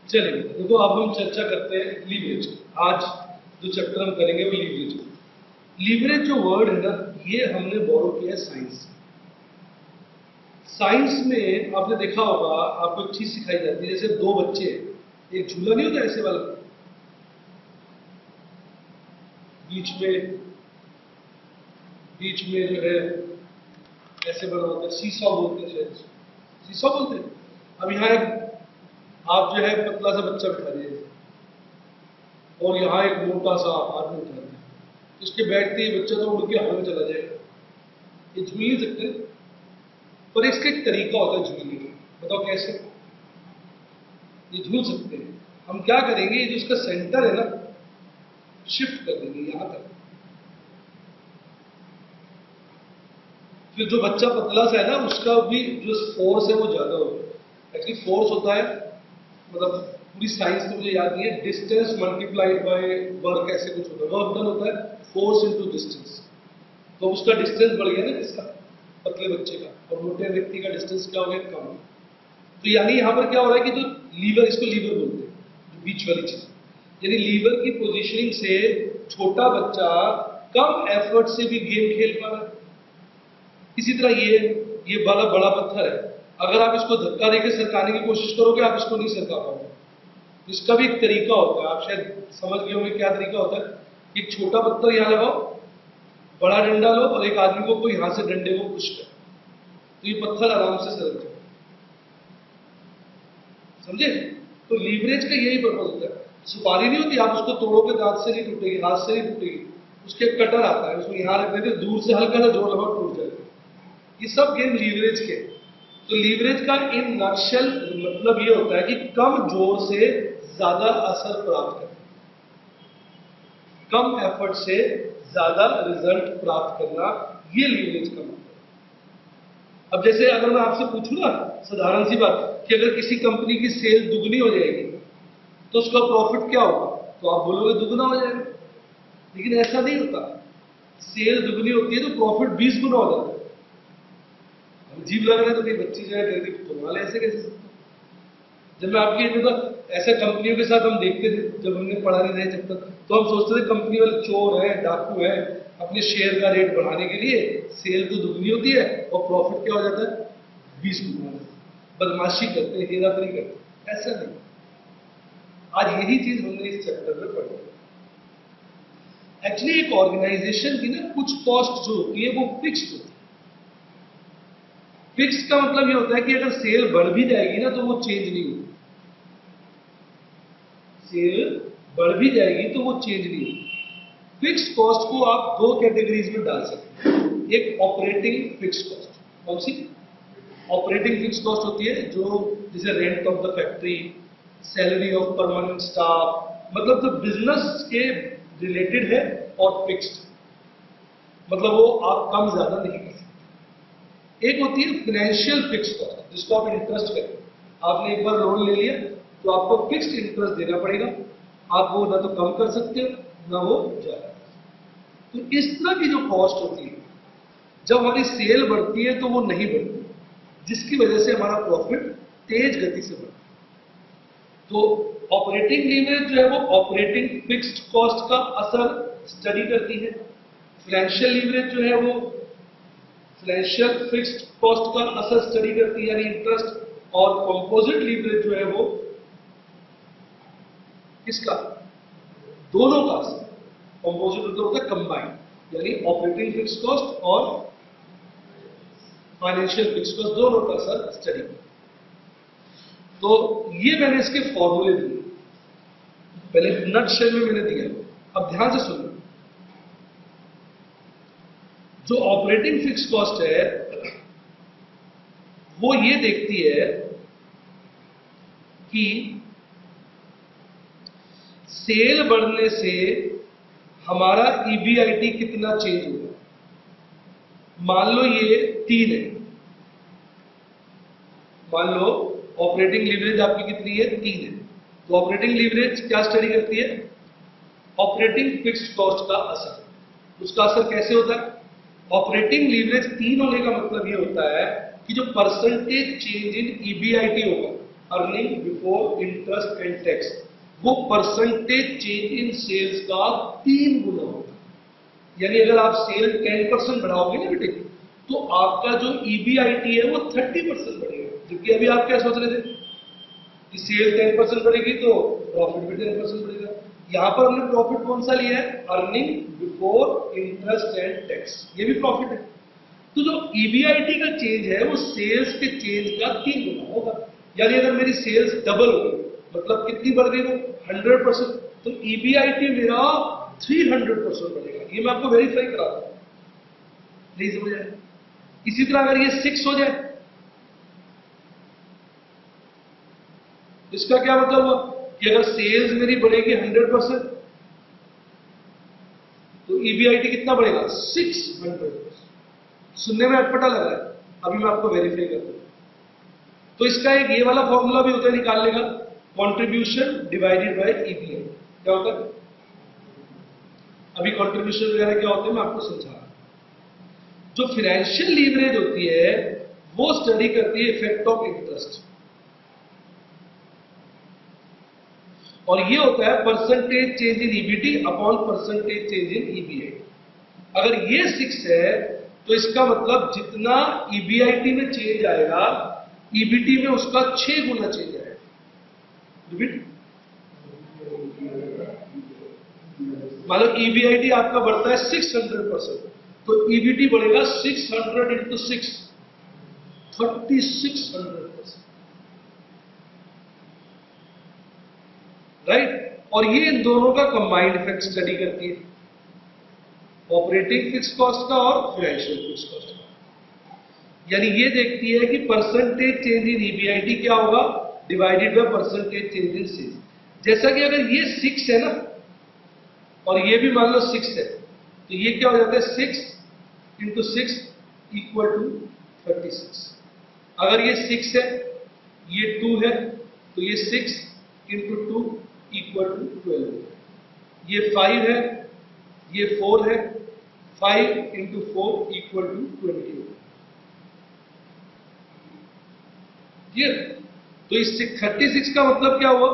चलिए देखो, अब हम चर्चा करते हैं लीवरेज। आज जो चैप्टर हम करेंगे वो लीवरेज। लीवरेज जो वर्ड है ना, ये हमने बोरो किया है साइंस से। साइंस में आपने देखा होगा, आपको एक चीज सिखाई जाती है, जैसे दो बच्चे, एक झूला नहीं होता ऐसे वाला, बीच में जो है ऐसे बना होता है, सीसॉ बोलते हैं शायद, सीसॉ बोलते हैं। अब यहाँ एक आप जो है पतला सा बच्चा बिठा दिए और यहाँ एक मोटा सा आदमी उठा दिया, इसके बैठते ही बच्चा तो उड़ के हवा में चला जाएगा। ये झूल नहीं सकते, पर इसका एक तरीका होता है झूलने का। बताओ कैसे? ये झूल सकते हैं। हम क्या करेंगे, ये जो इसका सेंटर है ना, शिफ्ट कर देंगे यहां तक। फिर जो बच्चा पतला सा है ना, उसका भी जो फोर्स है वो ज्यादा होगा। एक्चुअली फोर्स होता है, मतलब पूरी साइंस तो मुझे याद नहीं है, डिस्टेंस मल्टीप्लाइड बाय वर्क, ऐसे कुछ होता है। वर्क डन होता है फोर्स इनटू डिस्टेंस। तो उसका डिस्टेंस बढ़ गया ना जिसका, पतले बच्चे का, और मोटे व्यक्ति का डिस्टेंस क्या हो गया, कम। तो यानी यहां पर क्या हो रहा है कि जो लीवर, इसको लीवर बोलते हैं, जो बीच वाली चीज, यानी लीवर की पोजीशनिंग से छोटा बच्चा कम एफर्ट से भी गेम खेल पा रहा है। इसी तरह ये बड़ा बड़ा पत्थर है, अगर आप इसको धक्का देकर सरकाने की कोशिश करोगे, आप इसको नहीं सरका पाओगे। इसका भी एक तरीका होता है, आप शायद समझ गए होंगे क्या तरीका होता है। एक छोटा पत्थर यहां लगाओ, बड़ा डंडा लो, और एक आदमी को कोई यहां से डंडे को पुश कर, तो ये पत्थर आराम से सरक जाए। समझे? तो लीवरेज का यही पर्पज होता है। सुपारी नहीं होती, आप उसको तोड़ोगे दांत से नहीं टूटेगी, हाथ से नहीं टूटेगी, उसके कटर आता है, उसको यहां रख देते, दूर से हल्का सा जोर लगाओ, टूट जाएगा। ये सब गेम लीवरेज के। तो लीवरेज का इन नक्शल मतलब ये होता है कि कम जोर से ज्यादा असर प्राप्त करना, कम एफर्ट से ज्यादा रिजल्ट प्राप्त करना, ये लीवरेज का मतलब। अब जैसे अगर मैं आपसे पूछूं ना, साधारण सी बात, कि अगर किसी कंपनी की सेल दुगनी हो जाएगी तो उसका प्रॉफिट क्या होगा, तो आप बोलोगे दुगना हो जाएगा। लेकिन ऐसा नहीं होता। सेल दुगनी होती है तो प्रॉफिट 20 गुना हो जाता है। अजीब लग रहा है तो कई बच्ची जो है कहती तुम्हारे ऐसे कैसे सकते? जब मैं आपकी मतलब ऐसे कंपनियों के साथ हम देखते थे, जब हमने पढ़ा नहीं रहे जब तक, तो हम सोचते थे कंपनी वाले चोर है, डाकू है, अपने शेयर का रेट बढ़ाने के लिए सेल तो दुगनी होती है और प्रॉफिट क्या हो जाता है, 20 गुना। बदमाशी करते हैं, हेराफेरी करते हैं। ऐसा नहीं। आज यही चीज हमने इस चैप्टर में पढ़ी। एक्चुअली एक ऑर्गेनाइजेशन की ना कुछ कॉस्ट जो होती है वो फिक्स्ड होती है। फिक्स का मतलब ये होता है कि अगर सेल बढ़ भी जाएगी ना तो वो चेंज नहीं होगी। सेल बढ़ भी जाएगी तो वो चेंज नहीं होगी। फिक्स्ड कॉस्ट को आप दो कैटेगरीज में डाल सकते हैं। एक ऑपरेटिंग फिक्स्ड कॉस्ट। कौन सी? ऑपरेटिंग फिक्स्ड कॉस्ट होती है जो जैसे rent of the factory, salary of permanent staff, मतलब जो बिजनेस के रिलेटेड है और फिक्स्ड, मतलब वो आप कम ज्यादा नहीं कर सकते। एक होती है फाइनेंशियल फिक्स्ड कॉस्ट, जिसको आप इंटरेस्ट करते हैं। आपने एक बार लोन ले लिया तो आपको फिक्स्ड इंटरेस्ट देना पड़ेगा। आप वो ना तो कम कर सकते हो ना वो ज्यादा। तो इस तरह की जो कॉस्ट होती है, जब हमारी सेल बढ़ती है तो वो नहीं बढ़ती, जिसकी वजह से हमारा प्रॉफिट तेज गति से बढ़ता है। तो ऑपरेटिंग लीवरेज जो है वो ऑपरेटिंग फिक्स्ड कॉस्ट का असर स्टडी करती है। फाइनेंशियल लीवरेज जो है वो फाइनेंशियल फिक्स्ड कॉस्ट का असर स्टडी करती है, यानी इंटरेस्ट। और कंपोजिट लीवरेज जो है वो किसका? दोनों का असर। कंपोजिट मतलब होता है कंबाइंड, यानी ऑपरेटिंग फिक्स्ड कॉस्ट और फाइनेंशियल फिक्स्ड कॉस्ट, दोनों का असर स्टडी। तो ये मैंने इसके फॉर्मूले दिए, पहले नटशेल में मैंने दिया। अब ध्यान से सुनना। जो ऑपरेटिंग फिक्स्ड कॉस्ट है वो ये देखती है कि सेल बढ़ने से हमारा ईबीआईटी कितना चेंज होगा। मान लो ये 3 है, मान लो ऑपरेटिंग लीवरेज आपकी कितनी है, 3 है। तो ऑपरेटिंग लीवरेज क्या स्टडी करती है? ऑपरेटिंग फिक्स्ड कॉस्ट का असर। उसका असर कैसे होता है? ऑपरेटिंग लीवरेज 3 होने का मतलब ये होता है कि जो परसेंटेज चेंज इन ईबीआईटी होगा earning before interest and tax, वो परसेंटेज चेंज इन सेल्स का 3 गुना होगा। यानी अगर आप सेल 10% बढ़ाओगे ना बेटे, तो आपका जो EBIT है वो 30% बढ़ेगा। क्योंकि अभी आप क्या सोच रहे थे कि सेल 10% बढ़ेगी तो प्रॉफिट भी 10% बढ़ेगा। यहां पर हमने प्रॉफिट कौन सा लिया है? Earning before interest and tax, ये भी प्रॉफिट है। तो जो EBIT का चेंज है वो सेल्स के चेंज का 3 गुना होगा। यानी अगर मेरी सेल्स डबल हो गई, मतलब कितनी बढ़ गई वो 100%, तो EBIT मेरा 300% बढ़ेगा। ये मैं आपको वेरीफाई करा दूं, नहीं समझ आया? इसी तरह अगर ये 6 हो जाए, इसका क्या मतलब हुआ कि अगर सेल्स मेरी बढ़ेगी 100%, तो EBIT कितना बढ़ेगा? 600%। सुनने में अटपटा लग रहा है, अभी मैं आपको वेरीफाई कर दूं। तो इसका एक ये वाला फॉर्मूला भी होता है निकालने का, कंट्रीब्यूशन डिवाइडेड बाय EBIT। क्या होता है? अभी कंट्रीब्यूशन वगैरह क्या होते हैं मैं आपको समझा रहा हूं। जो फाइनेंशियल लीवरेज होती है वो स्टडी करती है इफेक्ट ऑफ इंटरेस्ट, और ये होता है परसेंटेज चेंज इन EBT अपॉन परसेंटेज चेंज इन EBIT। अगर ये 6 है तो इसका मतलब जितना EBIT में चेंज आएगा, EBT में उसका 6 गुना चेंज आएगा। रिपीट, मतलब EBIT आपका बढ़ता है 600%, तो EBT बढ़ेगा 600 इंटू 6, 3600%। राइट? और ये इन दोनों का कंबाइंड इफेक्ट स्टडी करती है, ऑपरेटिंग फिक्स कॉस्ट का और फाइनेंशियल फिक्स कॉस्ट का। यानी ये देखती है कि परसेंटेज चेंज इन EBIT क्या होगा divided by percentage change in sales. जैसा कि अगर ये 6 है ना, और ये भी मान लो 6 है, तो ये क्या हो जाता है 6 इंटू 6 इक्वल टू 36। अगर ये 6 है, ये 2 है, तो ये 6 इंटू 2 इक्वल टू 12। ये 5 है, ये 4 है, 5 इंटू 4 इक्वल टू 20। क्लियर? तो इस 36 का मतलब क्या हुआ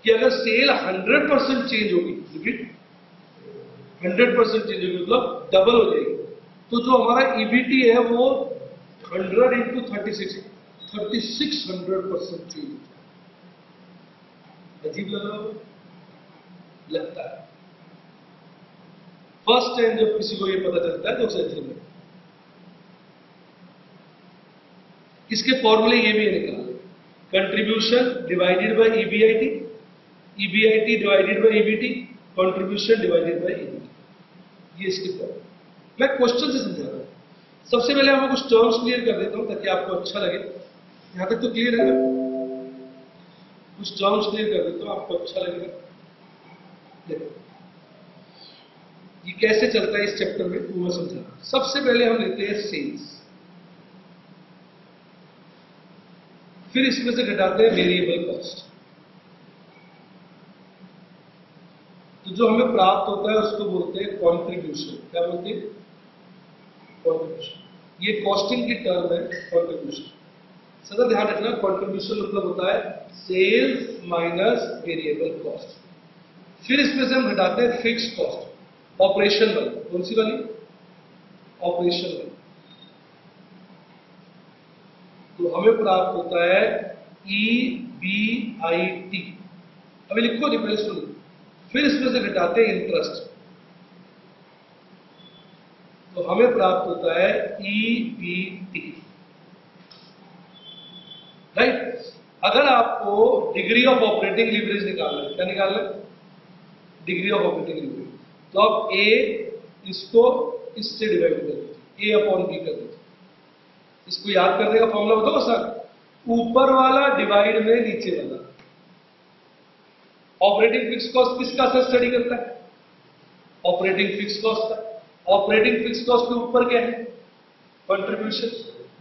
कि अगर सेल 100% चेंज होगी, 100% चेंज होगी मतलब डबल हो जाएगी, तो जो हमारा EBT है वो 100 इंटू 36, 3600% चेंज। अजीब लग रहा होगा? लगता है। फर्स्ट टाइम जब किसी को ये पता चलता है तो उसे अजीब लगता है। इसके फॉर्मूले ये भी है निकालने, contribution divided by EBIT, EBIT divided by EBT, contribution divided by EBIT। ये इसके फॉर्मूले मैं क्वेश्चन से समझा रहा हूं। सबसे पहले मैं कुछ टर्म्स क्लियर कर देता हूं ताकि आपको अच्छा लगे। यहां तक तो क्लियर है ना? कुछ टर्म्स क्लियर कर देता हूं, आपको अच्छा लगेगा। देखो ये कैसे चलता है इस चैप्टर में, वो मैं समझा। सबसे पहले हम लेते हैं सेल्स, फिर इसमें से घटाते हैं वेरिएबल कॉस्ट। तो जो हमें प्राप्त होता है उसको बोलते हैं कंट्रीब्यूशन। क्या बोलते हैं? कंट्रीब्यूशन। ये कॉस्टिंग की टर्म है कंट्रीब्यूशन। सदा ध्यान रखना, कंट्रीब्यूशन मतलब होता है सेल्स माइनस वेरिएबल कॉस्ट। फिर इसमें से हम घटाते हैं फिक्स कॉस्ट, ऑपरेशन वाली। कौन सी वाली? ऑपरेशन वाली। तो हमें प्राप्त होता है EBIT। अभी लिखो, नहीं पहले सुनो। फिर इसमें से घटाते हैं इंटरेस्ट, तो हमें प्राप्त होता है EBT। राइट? अगर आपको डिग्री ऑफ ऑपरेटिंग लीवरेज निकालना है, क्या निकालना है? Degree of operating leverage. तो आप A इसको इससे डिवाइड कर दीजिए, A अपॉन B कर दीजिए। इसको याद करने का फॉर्मूला बताओ सर, ऊपर वाला डिवाइड में नीचे वाला। ऑपरेटिंग फिक्स कॉस्ट किसका सर स्टडी करता है? ऑपरेटिंग फिक्स कॉस्ट का। ऑपरेटिंग फिक्स कॉस्ट के ऊपर क्या है? कंट्रीब्यूशन।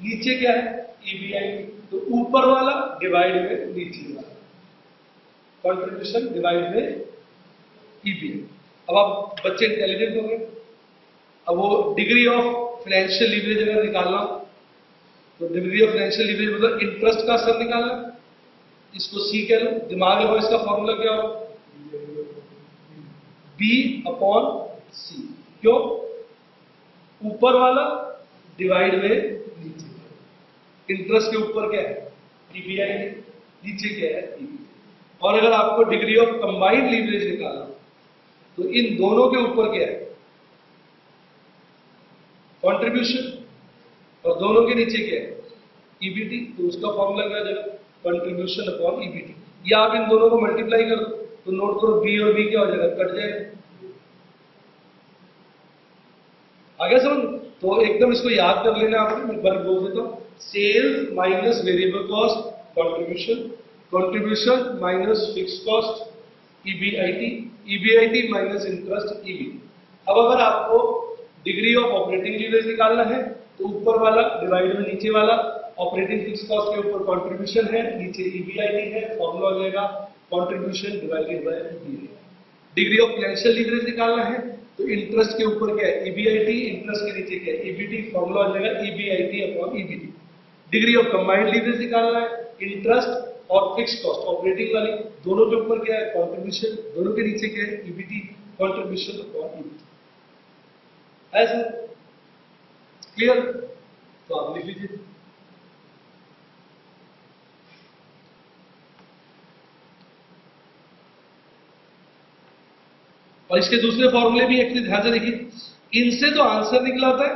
नीचे क्या है? EBIT। तो ऊपर वाला डिवाइड में नीचे वाला, कंट्रीब्यूशन डिवाइड में EBIT। अब आप बच्चे इंटेलिजेंट हो गए। अब वो डिग्री ऑफ फाइनेंशियल लीवरेज अगर निकालना, तो डिग्री ऑफ फाइनेंशियल लीवरेज मतलब इंटरेस्ट का असर निकालना। इसको सी कह लो, दिमाग लगाओ, इसका फॉर्मूला क्या हो, बी अपॉन सी। क्यों? ऊपर वाला डिवाइड में नीचे, इंटरेस्ट के ऊपर क्या है ईबीआईटी, नीचे क्या है ईबीटी। और अगर आपको डिग्री ऑफ कंबाइंड लीवरेज निकालना तो इन दोनों के ऊपर क्या है कंट्रीब्यूशन, और दोनों के नीचे क्या है ईबीटी। तो उसका फॉर्मूला क्या है कंट्रीब्यूशन अपॉन ईबीटी। या आप इन दोनों को मल्टीप्लाई कर दो तो नोट करो बी और बी क्या हो जाएगा कट जाएगा। आगे समझ? तो एकदम इसको याद कर लेना आपने, मैं एक बार बोल देता हूं, sales minus variable cost contribution, contribution minus fix cost EBIT, EBIT minus interest EBT. अब अगर आपको डिग्री ऑफ ऑपरेटिंग लीवरेज निकालना है तो ऊपर वाला डिवाइड में नीचे वाला, ऑपरेटिंग फिक्स कॉस्ट के ऊपर कंट्रीब्यूशन है, नीचे ईबीआईटी है, फॉर्मूला हो जाएगा contribution divided by EBIT. Degree of financial leverage निकालना है तो इंटरेस्ट के ऊपर क्या है ईबीआईटी, इंटरेस्ट के नीचे क्या है ईबीटी, फॉर्मूला हो जाएगा EBIT upon EBT. Degree of combined leverage निकालना है, इंटरेस्ट और फिक्स कॉस्ट ऑपरेटिंग वाली दोनों के ऊपर क्या है कंट्रीब्यूशन, दोनों के नीचे क्या है ईबीटी, कंट्रीब्यूशन अपॉन ईबीटी। ऐसा क्लियर? तो आप लिख लीजिए। और इसके दूसरे फॉर्मूले भी एक ध्यान से देखिए, इनसे तो आंसर निकला होता है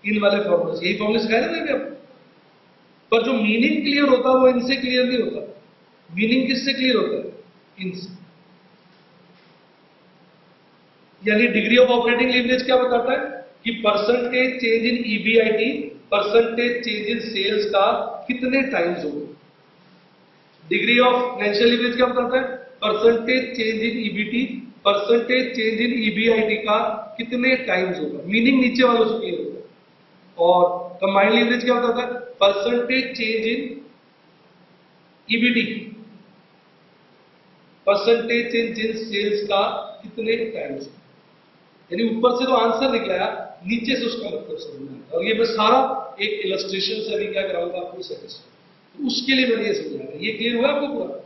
इन वाले फॉर्मूले से, यही फॉर्मूले सिखाए ना मैंने आपको, पर जो मीनिंग क्लियर होता है वो इनसे क्लियर नहीं होता। मीनिंग किससे क्लियर होता है इनसे। यानी डिग्री ऑफ ऑपरेटिंग लीवरेज क्या बताता है कि percentage change in EBIT percentage change in sales का कितने टाइम्स होगा। डिग्री ऑफ फाइनेंशियल लीवरेज क्या बताता है percentage change in EBT percentage change in EBIT का कितने टाइम्स होगा। मीनिंग नीचे वालों से क्लियर होगा। और कंबाइंड लीवरेज क्या बताता है percentage change in EBT percentage change in sales का कितने टाइम्स। यानी ऊपर से तो आंसर निकला, नीचे से उसका मतलब समझना है। और ये मैं सारा एक इलस्ट्रेशन से अभी क्या कराऊंगा आपको सेटिस्फाई, तो उसके लिए मैंने ये समझाया। ये क्लियर हुआ आपको पूरा?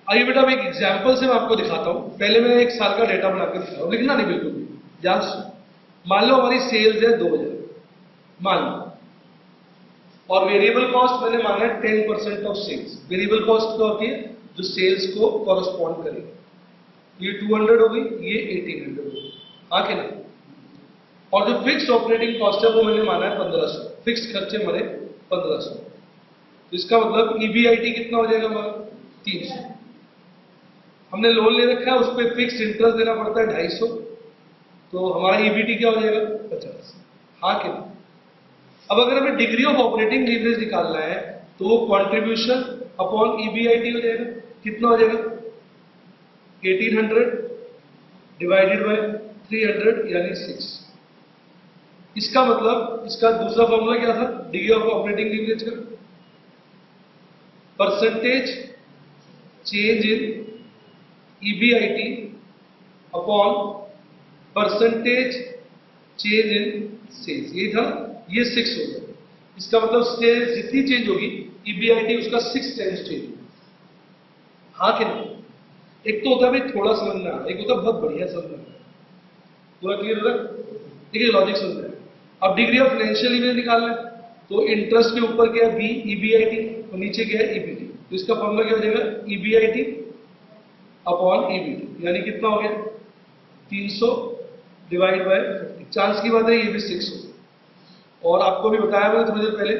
आइए बेटा मैं एक एग्जाम्पल से मैं आपको दिखाता हूं। पहले मैं एक साल का डेटा बनाकर दिखा रहा हूं, लिखना नहीं बिल्कुल भी, ध्यान से। मान लो हमारी सेल्स है 2000, मान लो, और वेरिएबल कॉस्ट मैंने माना है 10% ऑफ सेल्स। वेरिएबल कॉस्ट क्या होती है जो सेल्स को कॉरस्पॉन्ड करे। ये 200 हो गई, ये 1800 हो गई, हाँ कि नहीं। और जो फिक्स ऑपरेटिंग कॉस्ट है वो मैंने माना है 1500, फिक्स खर्चे हमारे 1500। तो इसका मतलब ईबीआईटी कितना हो जाएगा हमारा 300। हमने लोन ले रखा है, उस पर फिक्स इंटरेस्ट देना पड़ता है 250, तो हमारा ईबीटी क्या हो जाएगा 50, हाँ कि नहीं। अब अगर हमें डिग्री ऑफ ऑपरेटिंग लीवरेज निकालना है तो वो कंट्रीब्यूशन अपॉन ईबीआईटी हो जाएगा। कितना हो जाएगा 1800 डिवाइडेड बाय 300 यानी 6। इसका मतलब इसका दूसरा फॉर्मूला क्या था डिग्री ऑफ ऑपरेटिंग लीवरेज का, percentage change in EBIT upon percentage change in sales. यही था, ये 6 हो गया। इसका मतलब सेल्स जितनी चेंज होगी ईबीआईटी उसका 6 टाइम्स चेंज होगा, हाँ कि नहीं। एक तो होता है भाई थोड़ा समझना, एक होता है बहुत बढ़िया समझना। पूरा क्लियर हो रहा है? ठीक है, लॉजिक समझ रहे हैं। अब डिग्री ऑफ फाइनेंशियल लीवरेज निकालना है तो इंटरेस्ट के ऊपर क्या है बी ईबीआईटी और नीचे क्या है ईबीटी। तो इसका फॉर्मूला क्या हो जाएगा ईबीआईटी अपॉन ईबीटी, यानी कितना हो गया 300 डिवाइड बाय 50। चांस की बात है ये भी 6 हो। और आपको भी बताया मैंने थोड़ी देर पहले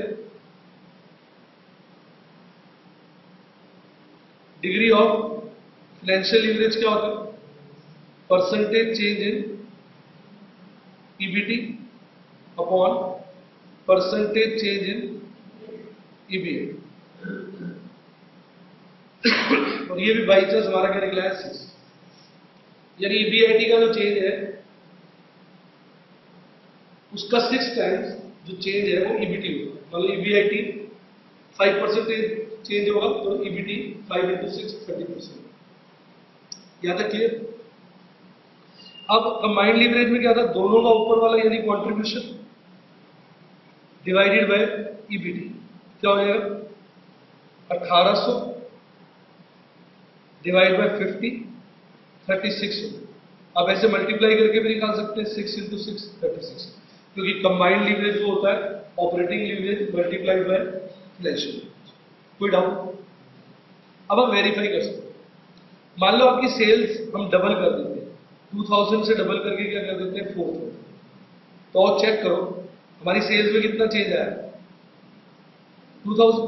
डिग्री ऑफ फाइनेंशियल लीवरेज क्या होता है percentage change in EBT upon percentage change in EBIT. और ये भी बाई चांस हमारा क्या निकला है 6। यानी ईबीआईटी का जो चेंज है उसका 6 टाइम्स जो चेंज है वो ईबीटी होगा। मतलब ईबीआईटी 5% चेंज होगा तो ईबीटी 5 × 6 30%। यहां तक क्लियर? अब कंबाइंड लीवरेज में क्या था दोनों का ऊपर वाला यानी कंट्रीब्यूशन डिवाइडेड बाय ईबीटी। क्या हो जाएगा 1800 डिवाइड बाय 50 36 हो। अब ऐसे मल्टीप्लाई करके भी निकाल सकते हैं 6 इंटू 6 36, क्योंकि कंबाइंड लीवरेज जो होता है operating leverage multiplied by financial leverage. कोई डाउट? अब हम वेरीफाई कर सकते हैं। मान लो आपकी सेल्स हम डबल कर देते हैं, 2000 से डबल करके क्या कर देते हैं 4000। तो और चेक करो हमारी सेल्स में कितना चेंज आया 2000।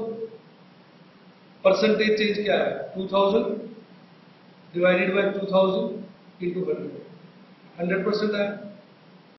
परसेंटेज चेंज क्या है 2000 डिवाइडेड बाय 2000 इंटू 100, 100% आया।